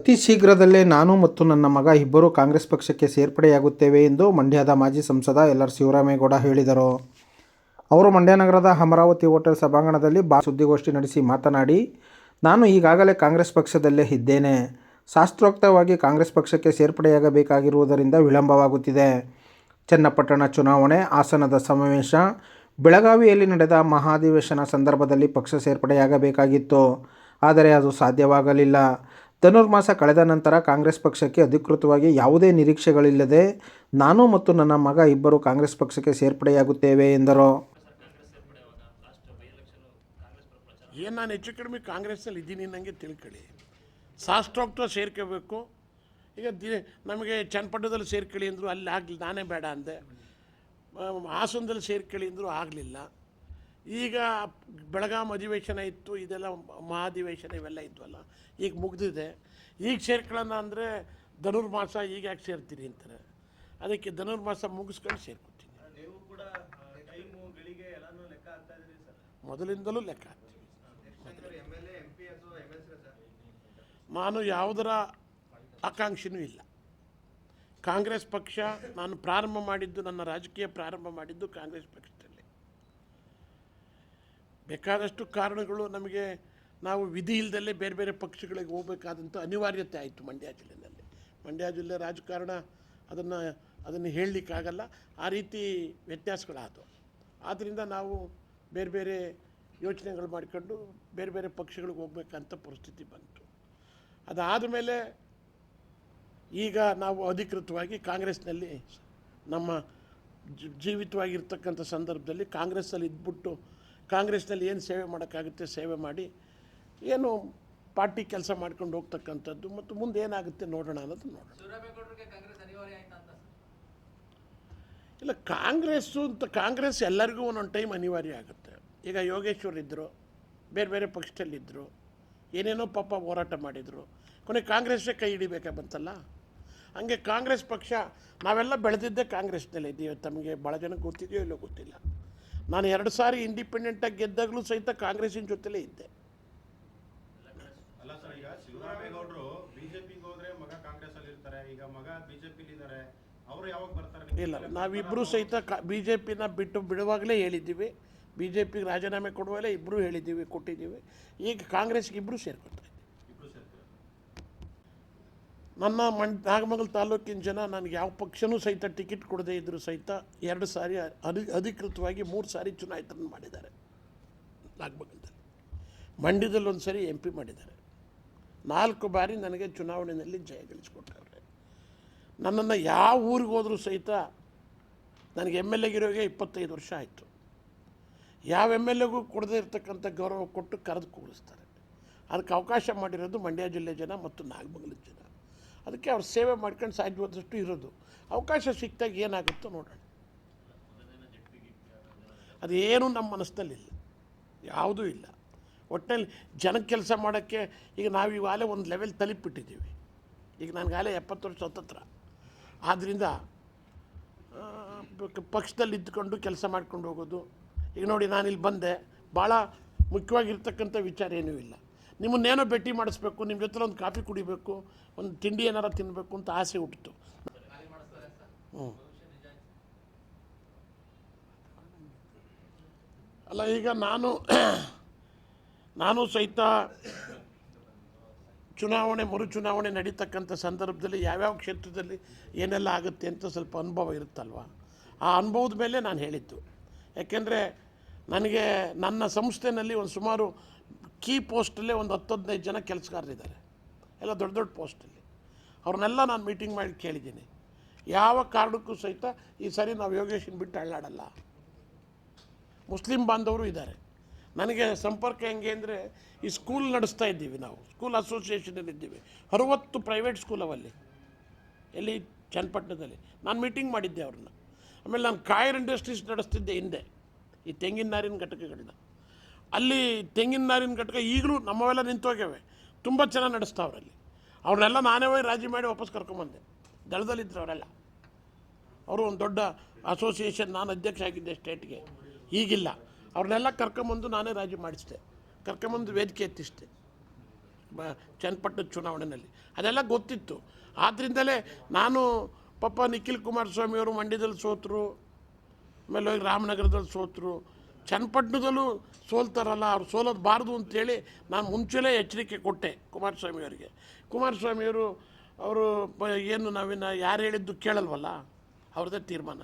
ಅತಿ ಶೀಘ್ರದಲ್ಲೇ ನಾನು ಮತ್ತು ನನ್ನ ಮಗ ಇಬ್ಬರೂ ಕಾಂಗ್ರೆಸ್ ಪಕ್ಷಕ್ಕೆ ಸೇರ್ಪಡೆಯಾಗುತ್ತೇವೆ ಎಂದು ಮಂಡ್ಯದ ಮಾಜಿ ಸಂಸದ ಎಲ್.ಆರ್. ಶಿವರಾಮೇಗೌಡ ಹೇಳಿದರು. ಅವರು ಮಂಡ್ಯ ನಗರದ ಅಮರಾವತಿ ಹೋಟೆಲ್ ಸಭಾಂಗಣದಲ್ಲಿ ಸುದ್ದಿಗೋಷ್ಠಿ ನಡೆಸಿ ಮಾತನಾಡಿ, ನಾನು ಈಗಾಗಲೇ ಕಾಂಗ್ರೆಸ್ ಪಕ್ಷದಲ್ಲೇ ಇದ್ದೇನೆ. ಶಾಸ್ತ್ರೋಕ್ತವಾಗಿ ಕಾಂಗ್ರೆಸ್ ಪಕ್ಷಕ್ಕೆ ಸೇರ್ಪಡೆಯಾಗಬೇಕಾಗಿರುವುದರಿಂದ ವಿಳಂಬವಾಗುತ್ತಿದೆ. ಚನ್ನಪಟ್ಟಣ ಚುನಾವಣೆ, ಹಾಸನದ ಸಮಾವೇಶ, ಬೆಳಗಾವಿಯಲ್ಲಿ ನಡೆದ ಮಹಾಧಿವೇಶನ ಸಂದರ್ಭದಲ್ಲಿ ಪಕ್ಷ ಸೇರ್ಪಡೆಯಾಗಬೇಕಾಗಿತ್ತು. ಆದರೆ ಅದು ಸಾಧ್ಯವಾಗಲಿಲ್ಲ. ಧನುರ್ಮಾಸ ಕಳೆದ ನಂತರ ಕಾಂಗ್ರೆಸ್ ಪಕ್ಷಕ್ಕೆ ಅಧಿಕೃತವಾಗಿ ಯಾವುದೇ ನಿರೀಕ್ಷೆಗಳಿಲ್ಲದೆ ನಾನು ಮತ್ತು ನನ್ನ ಮಗ ಇಬ್ಬರೂ ಕಾಂಗ್ರೆಸ್ ಪಕ್ಷಕ್ಕೆ ಸೇರ್ಪಡೆಯಾಗುತ್ತೇವೆ ಎಂದರು. ನಾನು ಹೆಚ್ಚು ಕಡಿಮೆ ಕಾಂಗ್ರೆಸ್ಸಲ್ಲಿ ಇದ್ದೀನಿ ನನಗೆ ತಿಳ್ಕೊಳ್ಳಿ. ಶಾಸ್ತ್ರೋಕ್ತ ಸೇರ್ಕೋಬೇಕು. ಈಗ ನಮಗೆ ಚನ್ನಪಟ್ಟಣದಲ್ಲಿ ಸೇರ್ಕೊಳ್ಳಿ ಅಂದರು, ಅಲ್ಲಿ ಆಗಲಿಲ್ಲ, ನಾನೇ ಬೇಡ ಅಂದೆ. ಹಾಸನದಲ್ಲಿ ಸೇರ್ಕೊಳ್ಳಿ ಅಂದರು, ಆಗಲಿಲ್ಲ. ಈಗ ಬೆಳಗಾವಿ ಅಧಿವೇಶನ ಇತ್ತು, ಇದೆಲ್ಲ ಮಹಾಧಿವೇಶನ ಇವೆಲ್ಲ ಇದ್ವಲ್ಲ, ಈಗ ಮುಗಿದಿದೆ. ಈಗ ಸೇರ್ಕೊಳ್ಳೋಣ ಅಂದರೆ ಧನುರ್ಮಾಸ ಈಗ ಯಾಕೆ ಸೇರ್ತೀರಿ ಅಂತಾರೆ. ಅದಕ್ಕೆ ಧನುರ್ಮಾಸ ಮುಗಿಸ್ಕೊಂಡು ಸೇರ್ಕೊತೀನಿ. ಮೊದಲಿಂದಲೂ ಲೆಕ್ಕ ಹಾಕ್ತೀವಿ. ನಾನು ಯಾವುದರ ಆಕಾಂಕ್ಷೆನೂ ಇಲ್ಲ. ಕಾಂಗ್ರೆಸ್ ಪಕ್ಷ ನಾನು ಪ್ರಾರಂಭ ಮಾಡಿದ್ದು, ನನ್ನ ರಾಜಕೀಯ ಪ್ರಾರಂಭ ಮಾಡಿದ್ದು ಕಾಂಗ್ರೆಸ್ ಪಕ್ಷದಲ್ಲಿ. ಬೇಕಾದಷ್ಟು ಕಾರಣಗಳು ನಮಗೆ, ನಾವು ವಿಧಿ ಇಲ್ಲದಲ್ಲೇ ಬೇರೆ ಬೇರೆ ಪಕ್ಷಗಳಿಗೆ ಹೋಗಬೇಕಾದಂಥ ಅನಿವಾರ್ಯತೆ ಆಯಿತು ಮಂಡ್ಯ ಜಿಲ್ಲೆಯಲ್ಲಿ. ಮಂಡ್ಯ ಜಿಲ್ಲೆ ರಾಜಕಾರಣ ಅದನ್ನು ಹೇಳಲಿಕ್ಕಾಗಲ್ಲ, ಆ ರೀತಿ ವ್ಯತ್ಯಾಸಗಳಾದವು. ಆದ್ದರಿಂದ ನಾವು ಬೇರೆ ಬೇರೆ ಯೋಚನೆಗಳು ಮಾಡಿಕೊಂಡು ಬೇರೆ ಬೇರೆ ಪಕ್ಷಗಳಿಗೆ ಹೋಗ್ಬೇಕಂತ ಪರಿಸ್ಥಿತಿ ಬಂತು. ಅದಾದ ಮೇಲೆ ಈಗ ನಾವು ಅಧಿಕೃತವಾಗಿ ಕಾಂಗ್ರೆಸ್ನಲ್ಲಿ ನಮ್ಮ ಜೀವಿತವಾಗಿರ್ತಕ್ಕಂಥ ಸಂದರ್ಭದಲ್ಲಿ ಕಾಂಗ್ರೆಸ್ಸಲ್ಲಿ ಇದ್ಬಿಟ್ಟು ಕಾಂಗ್ರೆಸ್ನಲ್ಲಿ ಏನು ಸೇವೆ ಮಾಡೋಕ್ಕಾಗುತ್ತೆ ಸೇವೆ ಮಾಡಿ ಏನು ಪಾರ್ಟಿ ಕೆಲಸ ಮಾಡ್ಕೊಂಡು ಹೋಗ್ತಕ್ಕಂಥದ್ದು, ಮತ್ತು ಮುಂದೆ ಏನಾಗುತ್ತೆ ನೋಡೋಣ ಅನ್ನೋದು ನೋಡೋಣ. ಇಲ್ಲ, ಕಾಂಗ್ರೆಸ್ ಎಲ್ಲರಿಗೂ ಒಂದೊಂದು ಟೈಮ್ ಅನಿವಾರ್ಯ ಆಗುತ್ತೆ. ಈಗ ಯೋಗೇಶ್ವರ್ ಇದ್ದರು, ಬೇರೆ ಬೇರೆ ಪಕ್ಷದಲ್ಲಿದ್ದರು, ಏನೇನೋ ಪಾಪ ಹೋರಾಟ ಮಾಡಿದರು, ಕೊನೆಗೆ ಕಾಂಗ್ರೆಸ್ಸೇ ಕೈ ಹಿಡಿಬೇಕಾ ಬಂತಲ್ಲ. ಹಂಗೆ ಕಾಂಗ್ರೆಸ್ ಪಕ್ಷ ನಾವೆಲ್ಲ ಬೆಳೆದಿದ್ದೆ ಕಾಂಗ್ರೆಸ್ನಲ್ಲೇ ಇದ್ದೀವಿ. ತಮಗೆ ಭಾಳ ಜನಕ್ಕೆ ಗೊತ್ತಿದೆಯೋ ಇಲ್ಲೋ ಗೊತ್ತಿಲ್ಲ. ನಾನು 2 ಸಾರಿ ಇಂಡಿಪೆಂಡೆಂಟಾಗಿ ಗೆದ್ದಾಗಲೂ ಸಹಿತ ಕಾಂಗ್ರೆಸ್ಸಿನ ಜೊತೆಲೇ ಇದ್ದೆ. ಅಲ್ಲ ಸರ್, ಈಗ ಶಿವರಾಮೇಗೌಡರು ಬಿಜೆಪಿಗೆ ಹೋದ್ರೆ ಮಗ ಕಾಂಗ್ರೆಸ್ ಅಲ್ಲಿ ಇರ್ತಾರೆ, ಈಗ ಮಗ ಬಿಜೆಪಿಲಿ ಇದ್ದಾರೆ, ಅವರು ಯಾವಾಗ ಬರ್ತಾರೆ? ಇಲ್ಲ, ನಾವಿಬ್ಬರೂ ಸಹಿತ ಬಿಜೆಪಿನ ಬಿಡುವಾಗಲೇ ಹೇಳಿದ್ದೀವಿ. ಬಿಜೆಪಿಗೆ ರಾಜೀನಾಮೆ ಕೊಡುವಾಗಲೇ ಇಬ್ಬರೂ ಹೇಳಿದ್ದೀವಿ, ಕೊಟ್ಟಿದ್ದೀವಿ. ಈಗ ಕಾಂಗ್ರೆಸ್ಗೆ ಇಬ್ಬರೂ ಸೇರ್ಕೊತಾರೆ. ನನ್ನ ನಾಗಮಂಗಲ ತಾಲೂಕಿನ ಜನ ನನಗೆ ಯಾವ ಪಕ್ಷನೂ ಸಹಿತ ಟಿಕೆಟ್ ಕೊಡದೇ ಇದ್ದರೂ ಸಹಿತ 2 ಸಾರಿ ಅಧಿಕೃತವಾಗಿ 3 ಸಾರಿ ಚುನಾಯಿತರನ್ನು ಮಾಡಿದ್ದಾರೆ. ನಾಗಮಂಗಲದಲ್ಲಿ, ಮಂಡ್ಯದಲ್ಲಿ 1 ಸಾರಿ MP ಮಾಡಿದ್ದಾರೆ. 4 ಬಾರಿ ನನಗೆ ಚುನಾವಣೆಯಲ್ಲಿ ಜಯ ಗಳಿಸ್ಕೊಟ್ಟವ್ರೆ. ನನ್ನನ್ನು ಯಾವ ಊರಿಗೆ ಹೋದರೂ ಸಹಿತ ನನಗೆ MLA ಗಿರೋಗೆ 25 ವರ್ಷ ಆಯಿತು. ಯಾವ MLAಗೂ ಕೊಡದೇ ಇರತಕ್ಕಂಥ ಗೌರವ ಕೊಟ್ಟು ಕರೆದು ಕೂರಿಸ್ತಾರೆ. ಅದಕ್ಕೆ ಅವಕಾಶ ಮಾಡಿರೋದು ಮಂಡ್ಯ ಜಿಲ್ಲೆ ಜನ ಮತ್ತು ನಾಗಮಂಗಲದ ಜನ. ಅದಕ್ಕೆ ಅವ್ರು ಸೇವೆ ಮಾಡ್ಕೊಂಡು ಸಾಧ್ಯವಾದಷ್ಟು ಇರೋದು. ಅವಕಾಶ ಸಿಕ್ತಾಗ ಏನಾಗುತ್ತೋ ನೋಡೋಣ. ಅದೇನು ನಮ್ಮ ಮನಸ್ಸಿನಲ್ಲಿಲ್ಲ, ಯಾವುದೂ ಇಲ್ಲ. ಒಟ್ಟಿನಲ್ಲಿ ಜನಕ್ಕೆ ಕೆಲಸ ಮಾಡೋಕ್ಕೆ ಈಗ ನಾವು ಇವಾಗಲೇ ಒಂದು ಲೆವೆಲ್ ತಲುಪಿಬಿಟ್ಟಿದ್ದೀವಿ. ಈಗ ನನಗಾಗಲೇ 70 ವರ್ಷ ಹತ್ತತ್ರ. ಆದ್ದರಿಂದ ಪಕ್ಷದಲ್ಲಿ ಇದ್ದುಕೊಂಡು ಕೆಲಸ ಮಾಡ್ಕೊಂಡು ಹೋಗೋದು. ಈಗ ನೋಡಿ, ನಾನಿಲ್ಲಿ ಬಂದೆ, ಭಾಳ ಮುಖ್ಯವಾಗಿರ್ತಕ್ಕಂಥ ವಿಚಾರ ಏನೂ ಇಲ್ಲ. ನಿಮ್ಮನ್ನೇನೋ ಭೇಟಿ ಮಾಡಿಸ್ಬೇಕು, ನಿಮ್ಮ ಜೊತೆ ಒಂದು ಕಾಫಿ ಕುಡಿಬೇಕು, ಒಂದು ತಿಂಡಿ ಏನಾರು ತಿನ್ನಬೇಕು ಅಂತ ಆಸೆ ಹುಟ್ಟಿತು. ಅಲ್ಲ, ಈಗ ನಾನು ಸಹಿತ ಮರು ಚುನಾವಣೆ ನಡೀತಕ್ಕಂಥ ಸಂದರ್ಭದಲ್ಲಿ ಯಾವ್ಯಾವ ಕ್ಷೇತ್ರದಲ್ಲಿ ಏನೆಲ್ಲ ಆಗುತ್ತೆ ಅಂತ ಸ್ವಲ್ಪ ಅನುಭವ ಇರುತ್ತಲ್ವ. ಆ ಅನುಭವದ ಮೇಲೆ ನಾನು ಹೇಳಿದ್ದು. ಯಾಕೆಂದರೆ ನನಗೆ ನನ್ನ ಸಂಸ್ಥೆಯಲ್ಲಿ ಒಂದು ಸುಮಾರು ಕೀ ಪೋಸ್ಟಲ್ಲೇ ಒಂದು 10-15 ಜನ ಕೆಲಸಗಾರರಿದ್ದಾರೆ, ಎಲ್ಲ ದೊಡ್ಡ ದೊಡ್ಡ ಪೋಸ್ಟಲ್ಲಿ. ಅವ್ರನ್ನೆಲ್ಲ ನಾನು ಮೀಟಿಂಗ್ ಮಾಡಿ ಕೇಳಿದ್ದೀನಿ. ಯಾವ ಕಾರಣಕ್ಕೂ ಸಹಿತ ಈ ಸಾರಿ ನಾವು ಯೋಗೇಶನ್ ಬಿಟ್ಟು ಅಳ್ಳಾಡಲ್ಲ. ಮುಸ್ಲಿಂ ಬಾಂಧವರು ಇದ್ದಾರೆ. ನನಗೆ ಸಂಪರ್ಕ ಹೆಂಗೆ ಅಂದರೆ, ಈ ಸ್ಕೂಲ್ ನಡೆಸ್ತಾ ಇದ್ದೀವಿ ನಾವು, ಸ್ಕೂಲ್ ಅಸೋಸಿಯೇಷನಲ್ಲಿ ಇದ್ದೀವಿ. 60 ಪ್ರೈವೇಟ್ ಸ್ಕೂಲ್ ಅವಲ್ಲಿ, ಎಲ್ಲಿ ಚನ್ನಪಟ್ಟಣದಲ್ಲಿ. ನಾನು ಮೀಟಿಂಗ್ ಮಾಡಿದ್ದೆ ಅವ್ರನ್ನ. ಆಮೇಲೆ ನಾನು ಕಾಯರ್ ಇಂಡಸ್ಟ್ರೀಸ್ ನಡೆಸ್ತಿದ್ದೆ ಹಿಂದೆ, ಈ ತೆಂಗಿನ ನಾರಿನ ಘಟಕಗಳನ್ನ. ಅಲ್ಲಿ ತೆಂಗಿನ ನಾರಿನ ಘಟಕ ಈಗಲೂ ನಮ್ಮವೆಲ್ಲ ನಿಂತೋಗ್ಯವೆ, ತುಂಬ ಚೆನ್ನಾಗಿ ನಡೆಸ್ತಾವ್ರಲ್ಲಿ. ಅವ್ರನ್ನೆಲ್ಲ ನಾನೇ ಹೋಗಿ ರಾಜಿ ಮಾಡಿ ವಾಪಸ್ ಕರ್ಕೊಂಬಂದೆ. ದಳದಲ್ಲಿದ್ದರು ಅವರೆಲ್ಲ. ಅವರು ಒಂದು ದೊಡ್ಡ ಅಸೋಸಿಯೇಷನ್, ನಾನು ಅಧ್ಯಕ್ಷ ಆಗಿದ್ದೆ ಸ್ಟೇಟ್ಗೆ, ಈಗಿಲ್ಲ. ಅವ್ರನ್ನೆಲ್ಲ ಕರ್ಕೊಂಬಂದು ನಾನೇ ರಾಜಿ ಮಾಡಿಸಿದೆ, ಕರ್ಕೊಂಬಂದು ವೇದಿಕೆ ಎತ್ತಿಸಿದೆ. ಚನ್ನಪಟ್ಟಣದ ಚುನಾವಣೆಯಲ್ಲಿ ಅದೆಲ್ಲ ಗೊತ್ತಿತ್ತು. ಆದ್ದರಿಂದಲೇ ನಾನು ಪಾಪ ನಿಖಿಲ್ ಕುಮಾರಸ್ವಾಮಿಯವರು ಮಂಡ್ಯದಲ್ಲಿ ಸೋತರು, ಆಮೇಲೆ ಹೋಗಿ ರಾಮನಗರದಲ್ಲಿ ಸೋತರು, ಚನ್ನಪಟ್ಟಣದಲ್ಲೂ ಸೋಲ್ತಾರಲ್ಲ, ಅವ್ರು ಸೋಲೋದು ಅಂತೇಳಿ ನಾನು ಮುಂಚೆಲೇ ಎಚ್ಚರಿಕೆ ಕೊಟ್ಟೆ ಕುಮಾರಸ್ವಾಮಿಯವರಿಗೆ. ಕುಮಾರಸ್ವಾಮಿಯವರು ಅವರು ಏನು ನಾವಿನ್ನು ಯಾರು ಹೇಳಿದ್ದು ಕೇಳಲ್ವಲ್ಲ, ಅವ್ರದ್ದೇ ತೀರ್ಮಾನ.